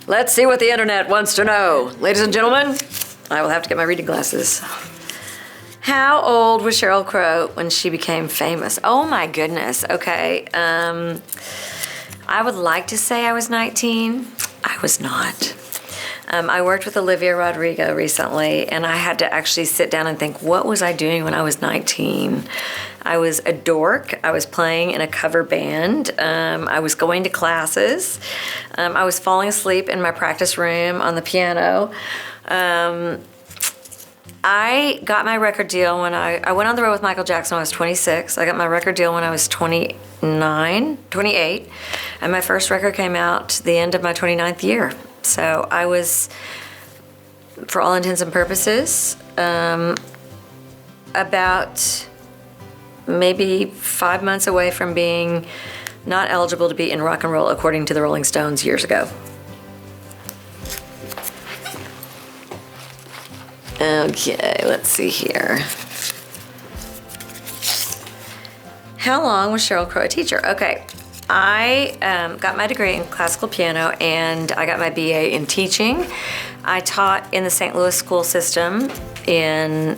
Let's see what the internet wants to know. Ladies and gentlemen, I will have to get my reading glasses. How old was Sheryl Crow when she became famous? Oh my goodness. Okay. I would like to say I was 19. I was not. I worked with Olivia Rodrigo recently, and I had to actually sit down and think, what was I doing when I was 19? I was a dork. I was playing in a cover band. I was going to classes. I was falling asleep in my practice room on the piano. I got my record deal when I went on the road with Michael Jackson when I was 26. I got my record deal when I was 28. And my first record came out the end of my 29th year. So I was, for all intents and purposes, about maybe 5 months away from being not eligible to be in rock and roll according to the Rolling Stones years ago. Okay, let's see here. How long was Sheryl Crow a teacher? Okay, I got my degree in classical piano and I got my BA in teaching. I taught in the St. Louis school system in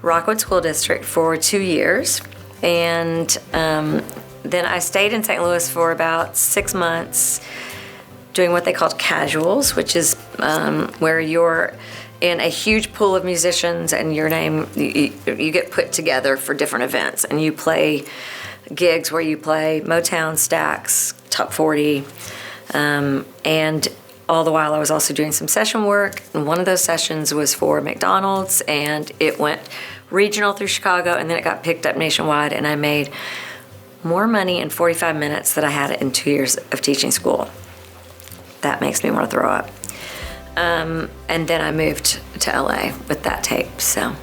Rockwood School District for 2 years. And then I stayed in St. Louis for about 6 months doing what they called casuals, which is where you're in a huge pool of musicians and your name, you get put together for different events and you play gigs where you play Motown, Stax, Top 40, and all the while I was also doing some session work, and one of those sessions was for McDonald's, and it went regional through Chicago, and then it got picked up nationwide, and I made more money in 45 minutes than I had in 2 years of teaching school. That makes me want to throw up. And then I moved to LA with that tape, so.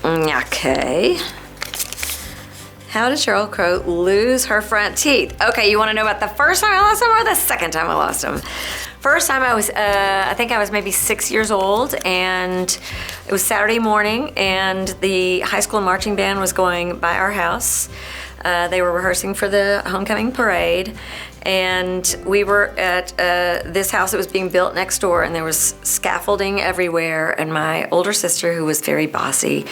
Okay. How did Sheryl Crow lose her front teeth? Okay, you want to know about the first time I lost them or the second time I lost them? First time I was, I think I was maybe 6 years old, and it was Saturday morning, and the high school marching band was going by our house. They were rehearsing for the homecoming parade, and we were at this house that was being built next door, and there was scaffolding everywhere, and my older sister, who was very bossy,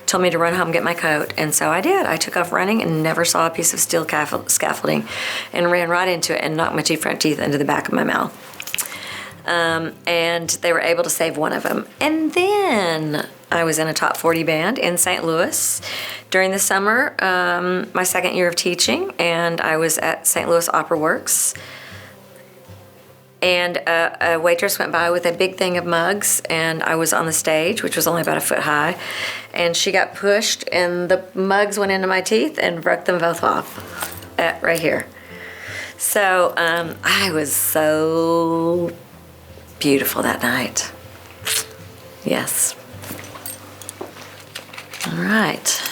told me to run home and get my coat, and so I did. I took off running and never saw a piece of steel scaffolding and ran right into it and knocked my two front teeth into the back of my mouth. And they were able to save one of them. And then I was in a top 40 band in St. Louis during the summer, my second year of teaching, and I was at St. Louis Opera Works. And a waitress went by with a big thing of mugs, and I was on the stage, which was only about a foot high, and she got pushed, and the mugs went into my teeth and broke them both off right here. So I was so beautiful that night. Yes. All right.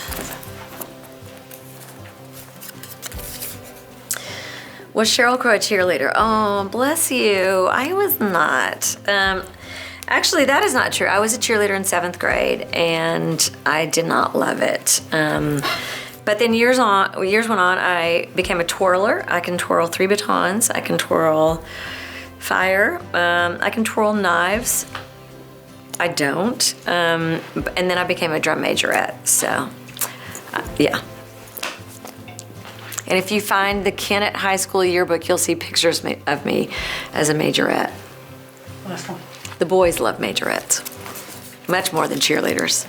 Was Sheryl Crow a cheerleader? Oh, bless you. I was not. Actually, that is not true. I was a cheerleader in 7th grade, and I did not love it. But then years went on, I became a twirler. I can twirl 3 batons. I can twirl fire. I can twirl knives. I don't. And then I became a drum majorette. So, yeah. And if you find the Kennett High School yearbook, you'll see pictures of me as a majorette. Last one. The boys love majorettes, much more than cheerleaders.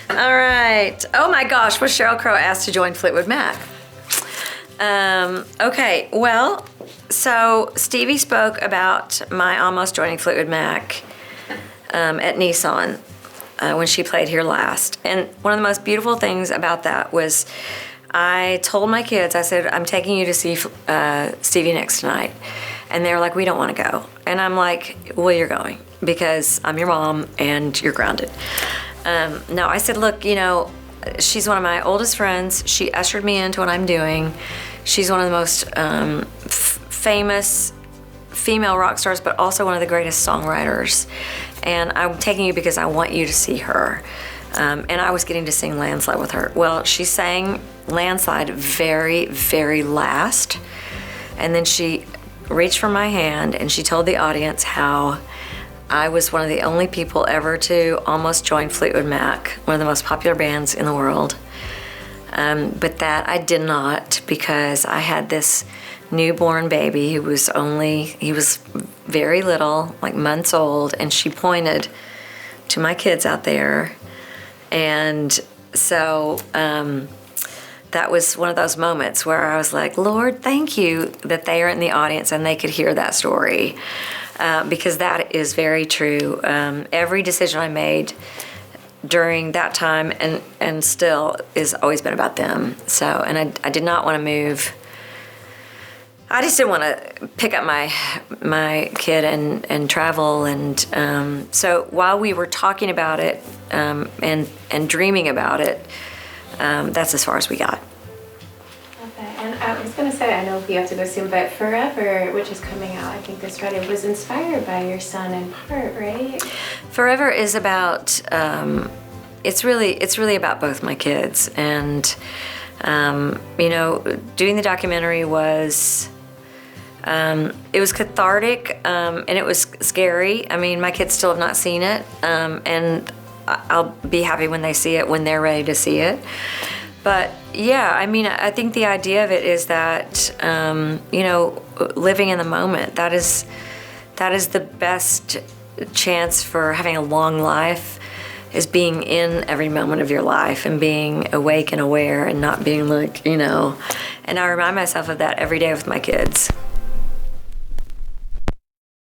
All right. Oh my gosh, was Sheryl Crow asked to join Fleetwood Mac? Okay, well, so Stevie spoke about my almost joining Fleetwood Mac at Nissan when she played here last. And one of the most beautiful things about that was I told my kids, I said, I'm taking you to see Stevie Nicks tonight. And they were like, we don't want to go. And I'm like, well, you're going because I'm your mom and you're grounded. No, I said, look, you know, she's one of my oldest friends. She ushered me into what I'm doing. She's one of the most famous female rock stars, but also one of the greatest songwriters. And I'm taking you because I want you to see her. And I was getting to sing Landslide with her. Well, she sang Landslide very, very last. And then she reached for my hand and she told the audience how I was one of the only people ever to almost join Fleetwood Mac, one of the most popular bands in the world. But that I did not, because I had this newborn baby he was very little, like months old, and she pointed to my kids out there. And so that was one of those moments where I was like, Lord, thank you that they are in the audience and they could hear that story, because that is very true. Every decision I made during that time and still is always been about them. So, and I did not want to move. I just didn't want to pick up my kid and travel. And so while we were talking about it and dreaming about it, that's as far as we got. Okay, and I was going to say, I know you have to go soon, but Forever, which is coming out, I think this Friday, was inspired by your son in part, right? Forever is about, it's really about both my kids. And, doing the documentary was, it was cathartic, and it was scary. I mean, my kids still have not seen it, and I'll be happy when they see it, when they're ready to see it. But yeah, I mean, I think the idea of it is that, living in the moment, that is the best chance for having a long life, is being in every moment of your life and being awake and aware and not being like, and I remind myself of that every day with my kids.